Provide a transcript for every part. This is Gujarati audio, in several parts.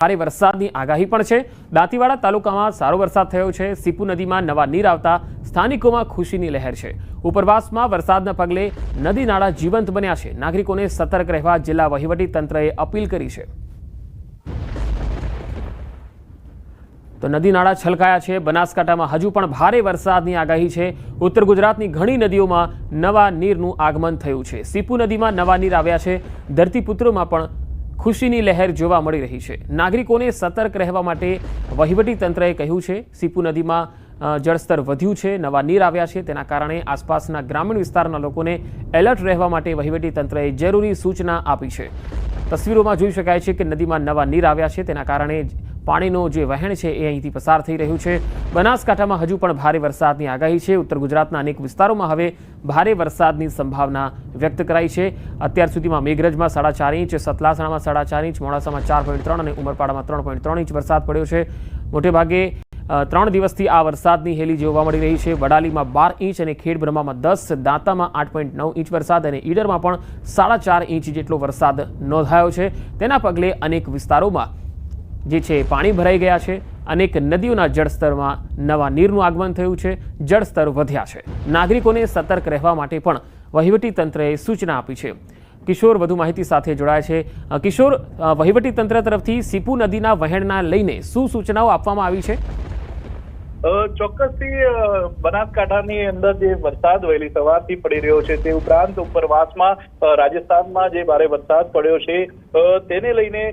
ભારે વરસાદની આગાહી પણ છે। દાંતીવાડા તાલુકામાં સારો વરસાદ થયો છે। સીપુ નદીમાં નવા નીર આવતા સ્થાનિકોમાં ખુશીની લહેર છે। ઉપરવાસમાં વરસાદના પગલે નદી નાળા જીવંત બન્યા છે। નાગરિકોને સતર્ક રહેવા જિલ્લા વહીવટી તંત્રએ અપીલ કરી છે। તો નદી નાળા છલકાયા છે। બનાસકાંઠામાં હજુ પણ ભારે વરસાદની આગાહી છે। ઉત્તર ગુજરાતની ઘણી નદીઓમાં નવા નીરનું આગમન થયું છે। સીપુ નદીમાં નવા નીર આવ્યા છે। ધરતીપુત્રોમાં પણ ખુશીની લહેર જોવા મળી રહી છે। નાગરિકોને સતર્ક રહેવા માટે વહીવટી તંત્રએ કહ્યું છે। સીપુ નદીમાં જળસ્તર વધ્યું છે, નવા નીર આવ્યા છે, તેના કારણે આસપાસના ગ્રામીણ વિસ્તારના લોકોને એલર્ટ રહેવા માટે વહીવટી તંત્રએ જરૂરી સૂચના આપી છે। તસવીરોમાં જોઈ શકાય છે કે નદીમાં નવા નીર આવ્યા છે, તેના કારણે પાણીનો જે વહેણ છે એ અહીંથી પસાર થઈ રહ્યું છે। બનાસકાંઠામાં હજુ પણ ભારે વરસાદની આગાહી છે। ઉત્તર ગુજરાતના અનેક વિસ્તારોમાં હવે ભારે વરસાદની સંભાવના વ્યક્ત કરાઈ છે। અત્યાર સુધીમાં મેઘરજમાં 4.5 ઇંચ, સતલાસણામાં 4.5 ઇંચ, મોડાસામાં 4.3 અને ઉમરપાડામાં 3.3 ઇંચ વરસાદ પડ્યો છે। મોટેભાગે 3 દિવસથી આ વરસાદની હેલી જોવા મળી રહી છે। વડાલીમાં 12 ઇંચ અને ખેડબ્રહ્મામાં 10, દાંતામાં 8.9 ઇંચ વરસાદ અને ઈડરમાં પણ 4.5 ઇંચ જેટલો વરસાદ નોંધાયો છે। તેના પગલે અનેક વિસ્તારોમાં જે છે પાણી ભરાઈ ગયા છે। અનેક નદીઓના જળસ્તરમાં નવા નીરનું આગમન થયું છે। જળસ્તર વધ્યા છે। નાગરિકોને સતર્ક રહેવા માટે પણ વહીવટી તંત્રએ સૂચના આપી છે। કિશોર વધુ માહિતી સાથે જોડાયા છે। કિશોર, વહીવટી તંત્ર તરફથી સીપુ નદીના વહેણના લઈને શું સૂચનાઓ આપવામાં આવી છે? ચોક્કસથી બનાસકાંઠાની અંદર જે વરસાદ વહેલી સવારથી પડી રહ્યો છે, તે ઉપરાંત ઉપરવાસમાં રાજસ્થાનમાં જે ભારે વરસાદ પડ્યો છે તેને લઈને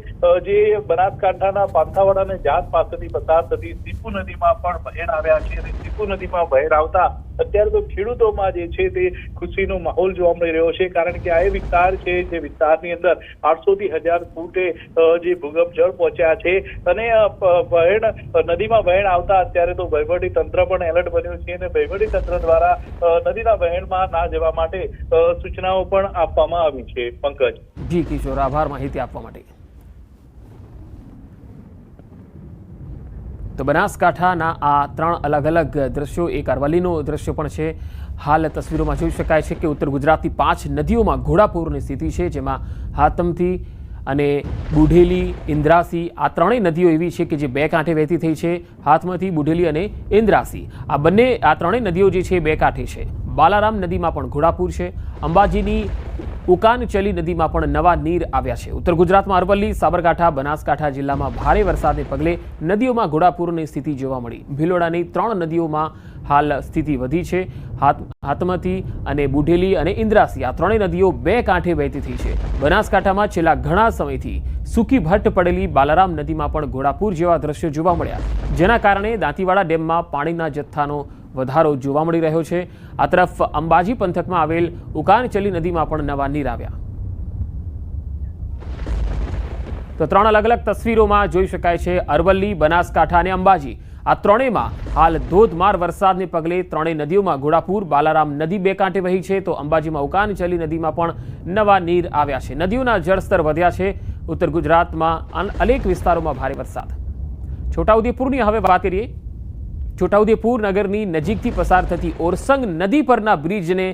જે બનાસકાંઠાના પાંથાવાડા અને જાત પાસેથી પસાર થતી સીપુ નદીમાં પણ વહેણ આવ્યા છે અને સીપુ નદીમાં વહેણ આવતા અત્યારે તો ખેડૂતોમાં જે છે તે ખુશીનો માહોલ જોવા મળી રહ્યો છે। કારણ કે આ એ વિસ્તાર છે જે વિસ્તારની અંદર 800 થી 1000 ફૂટે જે ભૂગર્ભ જળ પહોંચ્યા છે અને નદીમાં વહેણ આવતા અત્યારે તો વહીવટી તંત્ર પણ એલર્ટ બન્યું છે અને વહીવટી તંત્ર દ્વારા નદીના વહેણમાં ના જવા માટે સૂચનાઓ પણ આપવામાં આવી છે। પંકજ। જી કિશોર, આભાર માહિતી આપવા માટે। તો બનાસકાંઠાના આ 3 અલગ અલગ દ્રશ્યો, એક અરવલ્લીનું દ્રશ્ય પણ છે। હાલ તસવીરોમાં જોઈ શકાય છે કે ઉત્તર ગુજરાતની 5 નદીઓમાં ઘોડાપૂરની સ્થિતિ છે, જેમાં હાથમથી અને બુઢેલી, ઇન્દ્રાસી આ 3 નદીઓ એવી છે કે જે 2 કાંઠે વહેતી થઈ છે। હાથમતી, બુઢેલી અને ઇન્દ્રાસી આ 3 નદીઓ જે છે 2 કાંઠે છે। બાલારામ નદીમાં પણ ઘોડાપૂર છે। અંબાજીની ઉકાનચલી નદીમાં પણ નવા નીર આવ્યા છે। ઉત્તર ગુજરાતમાં અરવલ્લી, સાબરકાંઠા, બનાસકાંઠા જિલ્લામાં ભારે વરસાદને પગલે નદીઓમાં ઘોડાપૂરની સ્થિતિ જોવા મળી। ભિલોડાની 3 નદીઓમાં હાલ સ્થિતિ વધી છે। હાથમતી અને બુઢેલી અને ઇન્દ્રાસી આ 3 નદીઓ 2 કાંઠે વહેતી થઈ છે। બનાસકાંઠામાં છેલ્લા ઘણા સમયથી સૂકી ભટ્ટ પડેલી બાલારામ નદીમાં પણ ઘોડાપૂર જેવા દ્રશ્યો જોવા મળ્યા, જેના કારણે દાંતીવાડા ડેમમાં પાણીના જથ્થાનો વધારો જોવા મળી રહ્યો છે। આ તરફ અંબાજી પંથકમાં આવેલ ઉકાનચલી નદીમાં પણ નવા નીર આવ્યા। તો 3 અલગ અલગ તસવીરોમાં જોઈ શકાય છે અરવલ્લી, બનાસકાંઠા અને અંબાજી આ 3માં હાલ ધોધમાર વરસાદને પગલે 3 નદીઓમાં ઘોડાપૂર। બાલારામ નદી 2 કાંઠે વહી છે, તો અંબાજીમાં ઉકાનચલી નદીમાં પણ નવા નીર આવ્યા છે। નદીઓના જળસ્તર વધ્યા છે। ઉત્તર ગુજરાતમાં અનેક વિસ્તારોમાં ભારે વરસાદ। છોટાઉદેપુરની હવે વાત કરીએ। છોટાઉદેપુર નગરની નજીકથી પસાર થતી ઓરસંગ નદી પરના બ્રિજને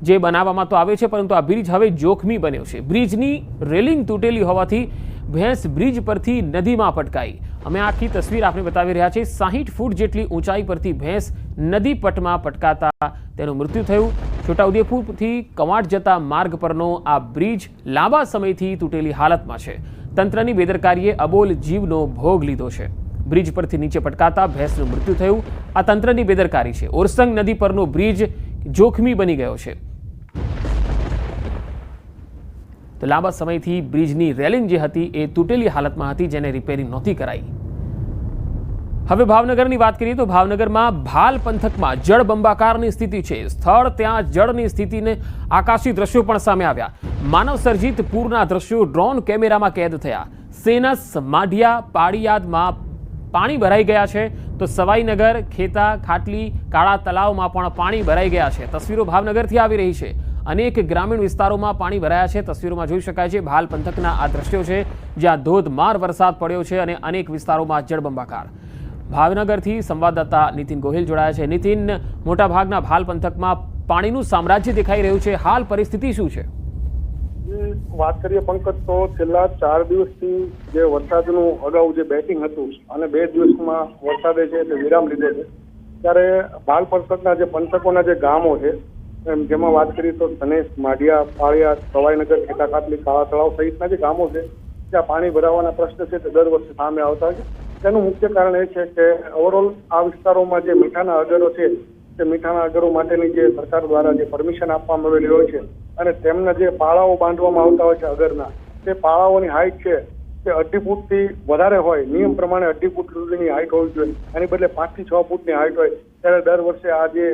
જે બનાવવામાં તો આવે છે, પરંતુ આ બ્રિજ હવે જોખમી બન્યો છે। બ્રિજની રેલિંગ તૂટેલી હોવાથી ભેંસ બ્રિજ પરથી નદીમાં પટકાઈ। અમે આખી તસવીર આપને બતાવી રહ્યા છીએ। 60 ફૂટ જેટલી ઊંચાઈ પરથી ભેંસ નદી પટમાં પટકાતા તેનું મૃત્યુ થયું। છોટાઉદેપુરથી કવાંટ જતા માર્ગ પરનો આ બ્રિજ લાંબા સમયથી તૂટેલી હાલતમાં છે। તંત્રની બેદરકારીએ અબોલ જીવનો ભોગ લીધો છે। બ્રિજ પરથી નીચે પટકાતા ભેંસનું મૃત્યુ થયું। આ તંત્રની બેદરકારી છે। ઓરસંગ નદી પરનો બ્રિજ જોખમી બની ગયો છે। તો લાંબા સમયથી બ્રિજની રેલિંગ જે હતી એ તૂટેલી હાલતમાં હતી, જેને રિપેરિંગ નહોતી કરાઈ। હવે ભાવનગરની વાત કરીએ તો ભાવનગરમાં ભાલ પંથકમાં જળબંબાકારની સ્થિતિ છે। સ્થળ ત્યાં જળની સ્થિતિને આકાશી દ્રશ્યો પણ સામે આવ્યા। માનવ સર્જિત પૂરના દ્રશ્યો ડ્રોન કેમેરામાં કેદ થયા। સેનસ, માઢિયા, પાળિયાદમાં પાણી ભરાઈ ગયા છે, તો સવાઈનગર, ખેતા, ખાટલી, કાળા તલાવમાં પણ પાણી ભરાઈ ગયા છે। તસવીરો ભાવનગરથી આવી રહી છે। અનેક ગ્રામીણ વિસ્તારોમાં પાણી ભરાયા છે। તસવીરોમાં જોઈ શકાય છે ભાલ પંથકના આ દ્રશ્યો છે, જ્યાં ધોધમાર વરસાદ પડ્યો છે અને અનેક વિસ્તારોમાં જળબંબાકાર। ભાવનગરથી સંવાદદાતા નીતિન ગોહિલ જોડાયા છે। નીતિન, મોટાભાગના ભાલ પંથકમાં પાણીનું સામ્રાજ્ય દેખાઈ રહ્યું છે, હાલ પરિસ્થિતિ શું છે? વાત કરીએ પંકજ, તો છેલ્લા 4 દિવસથી જે વરસાદનું અગાઉ જે બેટિંગ હતું અને 2 દિવસમાં વરસાદે છે તે વિરામ લીધો છે, ત્યારે ભાલ પંથકના જે પંથકોના જે ગામો છે જેમાં વાત કરીએ તો ધનેશ, માઢિયા, પાળિયા, સવાઈનગર, ખેટા ખાટલી, કાળા તળાવ સહિતના જે ગામો છે ત્યાં પાણી ભરાવાના પ્રશ્ન છે તે દર વર્ષે સામે આવતા હોય છે. તેનું મુખ્ય કારણ એ છે કે ઓવરઓલ આ વિસ્તારોમાં જે મીઠાના અગરો છે તે મીઠાના અગરો માટેની જે સરકાર દ્વારા જે પરમિશન આપવામાં આવેલી હોય છે અને તેમના જે પાળાઓ બાંધવામાં આવતા હોય છે અગરના, તે પાળાઓની હાઈટ છે તે 2.5 ફૂટથી વધારે હોય, નિયમ પ્રમાણે 2.5 ફૂટ સુધીની હાઈટ હોવી જોઈએ, એની બદલે 5 થી 6 ફૂટની હાઈટ હોય. ત્યારે દર વર્ષે આ જે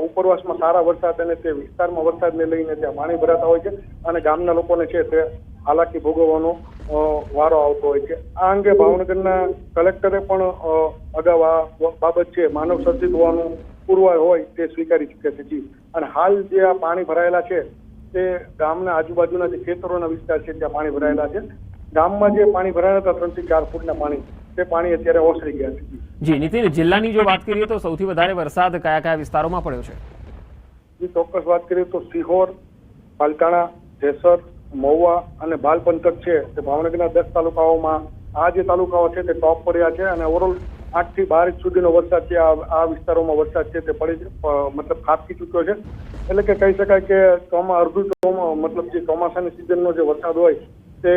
ઉપરવાસમાં સારા વરસાદ અને તે વિસ્તારમાં વરસાદને લઈને ત્યાં પાણી ભરાતા હોય છે અને ગામના લોકોને છે તે હાલાકી ભોગવવાનો વારો આવતો હોય છે. આ અંગે ભાવનગરના કલેક્ટરે પણ અગાઉ આ બાબત છે માનવ સર્જિત હોવાનું પુરવાર હોય તે સ્વીકારી ચૂક્યા છે. અને હાલ જે આ પાણી ભરાયેલા છે તે ગામના આજુબાજુના જે ખેતરોના વિસ્તાર છે ત્યાં પાણી ભરાયેલા છે. ગામમાં જે પાણી ભરાયેલા હતા 3 થી 4 ફૂટના પાણી, તે પાણી અત્યારે ઓસરી ગયા છે. જી નીતિન, જિલ્લાની જો વાત કરીએ તો સૌથી વધારે વરસાદ કયા કયા વિસ્તારોમાં પડ્યો છે? ચોક્કસ વાત કરીએ તો સિહોર, પાલતાણા, જેસર, મહુવા અને ભાલ પંથક છે તે ભાવનગરના 10 તાલુકાઓમાં આ જે તાલુકાઓ છે તે ટોપ પર રહ્યા છે અને ઓવરઓલ 8 થી 12 ઇંચ સુધીનો વરસાદ છે આ વિસ્તારોમાં વરસાદ છે તે પડી મતલબ ખાબકી ચૂક્યો છે. એટલે કે કહી શકાય કે મતલબ જે ચોમાસાની સિઝનનો જે વરસાદ હોય તે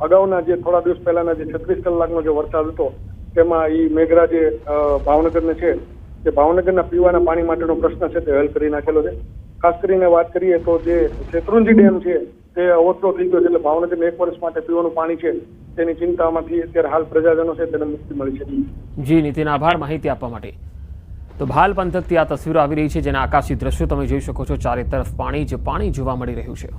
અગાઉના જે થોડા દિવસ પહેલાના જે 36 કલાકનો જે વરસાદ હતો તેમાં એ મેઘરાજે ભાવનગરને છે તે ભાવનગરના પીવાના પાણી માટેનો પ્રશ્ન છે તે હલ કરી નાખેલો છે. ખાસ કરીને વાત કરીએ તો જે શેત્રુંજી ડેમ છે તે ઓવરફ્લો થઈ ગયો છે, એટલે ભાવનગરને 1 વર્ષ માટે પીવાનું પાણી છે તેની ચિંતામાંથી અત્યારે હાલ પ્રજાજનો છે તેને મુક્તિ મળી છે. જી નીતિન, આભાર માહિતી આપવા માટે. તો ભાલ પંથકથી આ તસવીરો આવી રહી છે જેના આકાશી દ્રશ્યો તમે જોઈ શકો છો. ચારે તરફ પાણી જ પાણી જોવા મળી રહ્યું છે.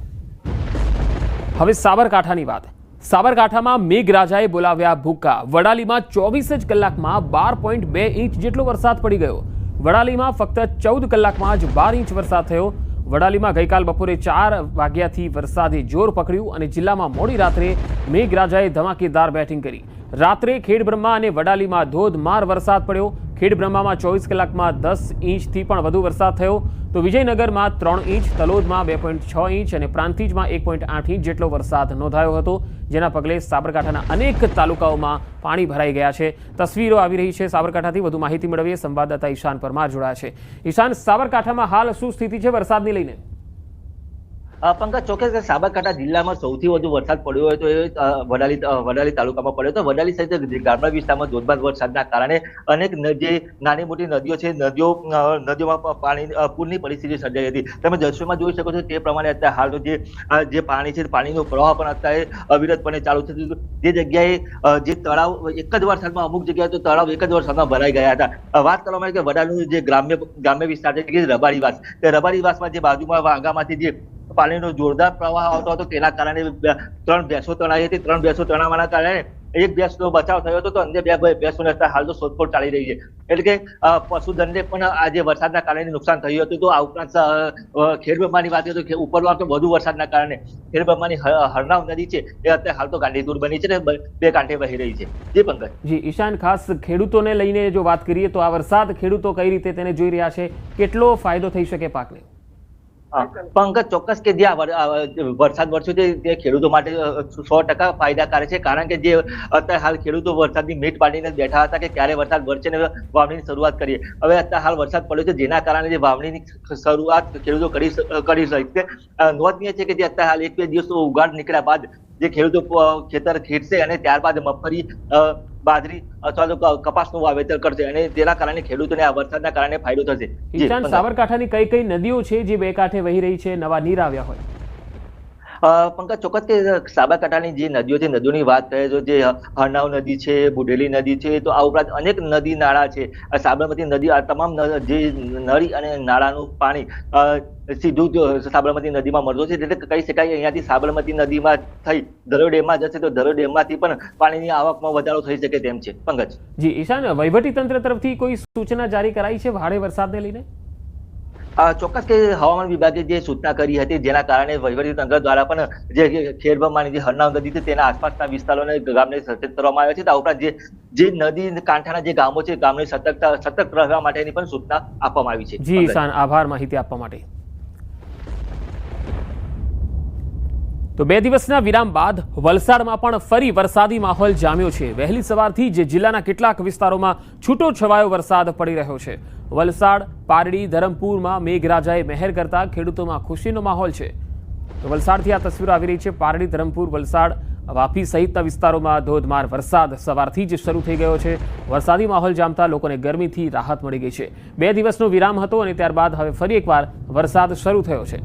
હવે સાબરકાંઠાની વાત. સાબરકાંઠામાં મેઘરાજાએ બોલાવ્યા ભૂક્કા. વડાલીમાં 24 જ કલાકમાં 12.2 ઇંચ જેટલો વરસાદ પડી ગયો. વડાલીમાં ફક્ત 14 કલાકમાં જ 12 ઇંચ વરસાદ થયો. વડાલીમાં ગઈકાલ બપોરે 4 વાગ્યાથી વરસાદે જોર પકડ્યું અને જિલ્લામાં મોડી રાત્રે મેઘરાજાએ ધમાકેદાર બેટિંગ કરી. રાત્રે ખેડબ્રહ્મા અને વડાલીમાં ધોધમાર વરસાદ પડ્યો. ખેડબ્રહ્મામાં 24 કલાકમાં 10 ઇંચથી પણ વધુ વરસાદ થયો, તો વિજયનગરમાં 3 ઇંચ, તલોદમાં 2.6 ઇંચ અને પ્રાંતિજમાં 1.8 ઇંચ જેટલો વરસાદ નોંધાયો હતો, જેના પગલે સાબરકાંઠાના અનેક તાલુકાઓમાં પાણી ભરાઈ ગયા છે. તસવીરો આવી રહી છે સાબરકાંઠાથી. વધુ માહિતી મેળવીએ. સંવાદદાતા ઈશાન પરમાર જોડાયા છે. ઈશાન, સાબરકાંઠામાં હાલ શું સ્થિતિ છે વરસાદને લઈને? પંકજ, ચોક્કસ સાબરકાંઠા જિલ્લામાં સૌથી વધુ વરસાદ પડ્યો હોય તો એ વડાલી તાલુકામાં પડ્યો હતો. વડાલી સહિત ગામડા વિસ્તારમાં ધોધમાર વરસાદના કારણે અનેક જે નાની મોટી નદીઓ છે નદીઓમાં પાણી પૂરની પરિસ્થિતિ સર્જાઈ હતી. તમે દ્રશ્યોમાં જોઈ શકો છો તે પ્રમાણે અત્યારે હાલનો જે પાણી છે પાણીનો પ્રવાહ પણ અત્યારે અવિરતપણે ચાલુ છે. જે જગ્યાએ જે તળાવ એક જ વરસાદમાં અમુક જગ્યાએ તો તળાવ એક જ વરસાદમાં ભરાઈ ગયા હતા. વાત કરવામાં આવે કે વડાલીનું જે ગ્રામ્ય વિસ્તાર છે કે રબારીવાસ, તે રબારીવાસમાં જે બાજુમાં વાંગામાંથી જે પાણીનો જોરદાર પ્રવાહ આવતો હતો તેના કારણે 3 ભેંસો તણાઈ હતી. 3 ભેંસો તણાવવાના કારણે એક ભેંસનો બચાવ થયો હતો, તો અન્ય 2 ભેંસોને હાલ તો શોધખોળ ચાલી રહી છે. એટલે કે પશુધનને પણ આ જે વરસાદના કારણે નુકસાન થયું હતું. તો આ ઉપરાંત ખેડબ્રહ્માની વાત કરીએ તો ઉપરવાસ તો વધુ વરસાદના કારણે ખેડબ્રહ્માની હરનાવ નદી છે એ અત્યારે હાલ તો ગાંધીદૂર બની છે ને 2 કાંઠે વહી રહી છે. જી પંકજ. જી ઈશાન, ખાસ ખેડૂતોને લઈને જો વાત કરીએ તો આ વરસાદ ખેડૂતો કઈ રીતે તેને જોઈ રહ્યા છે, કેટલો ફાયદો થઈ શકે પાકને? પંકજ, ચોક્કસ કે જ્યાં વરસાદ વરસ્યો છે તે ખેડૂતો માટે 100% ફાયદાકારક છે. કારણ કે જે અત્યારે હાલ ખેડૂતો વરસાદની મીટ પાડીને બેઠા હતા કે ક્યારે વરસાદ વરસે ને વાવણીની શરૂઆત કરીએ. હવે અત્યારે હાલ વરસાદ પડ્યો છે જેના કારણે જે વાવણીની શરૂઆત ખેડૂતો કરી શકશે. નોંધનીય છે કે જે અત્યારે હાલ 1-2 દિવસ ઉગાડ નીકળ્યા બાદ જે ખેડૂતો ખેતર ખેડશે અને ત્યારબાદ મગફળી, બાજરી અથવા તો કપાસનું વાવેતર કરશે અને તેના કારણે ખેડૂતોને આ વરસાદના કારણે ફાયદો થશે. ઈશાન, સાબરકાંઠાની કઈ કઈ નદીઓ છે જે 2 કાંઠે વહી રહી છે, નવા નીર આવ્યા હોય? પંકજ, ચોક્કસ કે સાબરકાંઠાની જે નદીઓ છે નદીઓની વાત કરીએ તો જે હરનાવ નદી છે, બુઢેલી નદી છે, તો આ ઉપરાંત અનેક નદી નાળા છે. સાબરમતી નદી આ તમામ જે નળી અને નાળાનું પાણી સીધું સાબરમતી નદીમાં મળતું છે. એટલે કહી શકાય અહીંયાથી સાબરમતી નદીમાં થઈ ધરોઈ ડેમમાં જશે તો ધરોઈ ડેમમાંથી પણ પાણીની આવકમાં વધારો થઈ શકે તેમ છે. પંકજ. જી ઈશાન, વહીવટી તંત્ર તરફથી કોઈ સૂચના જારી કરાઈ છે ભારે વરસાદને લઈને? ચોક્કસ કે હવામાન વિભાગે જે સૂચના કરી હતી જેના કારણે વહીવટી તંત્ર દ્વારા પણ જે ખેડબ્રહ્માની જે હરનાવ નદી છે તેના આસપાસના વિસ્તારોને ગામને સચેત કરવામાં આવ્યા છે. આ ઉપરાંત જે નદી કાંઠાના જે ગામો છે ગામને સતર્ક રહેવા માટેની પણ સૂચના આપવામાં આવી છે. જી ઈશાન, આભાર માહિતી આપવા માટે. તો 2 દિવસના વિરામ બાદ વલસાડમાં પણ ફરી વરસાદી માહોલ જામ્યો છે. વહેલી સવારથી જ જિલ્લાના કેટલાક વિસ્તારોમાં છૂટો છવાયો વરસાદ પડી રહ્યો છે. વલસાડ, પારડી, ધરમપુરમાં મેઘરાજાએ મહેર કરતા ખેડૂતોમાં ખુશીનો માહોલ છે. તો વલસાડથી આ તસવીરો આવી રહી છે. પારડી, ધરમપુર, વલસાડ, વાપી સહિતના વિસ્તારોમાં ધોધમાર વરસાદ સવારથી જ શરૂ થઈ ગયો છે. વરસાદી માહોલ જામતા લોકોને ગરમીથી રાહત મળી ગઈ છે. 2 દિવસનો વિરામ હતો અને ત્યારબાદ હવે ફરી એકવાર વરસાદ શરૂ થયો છે.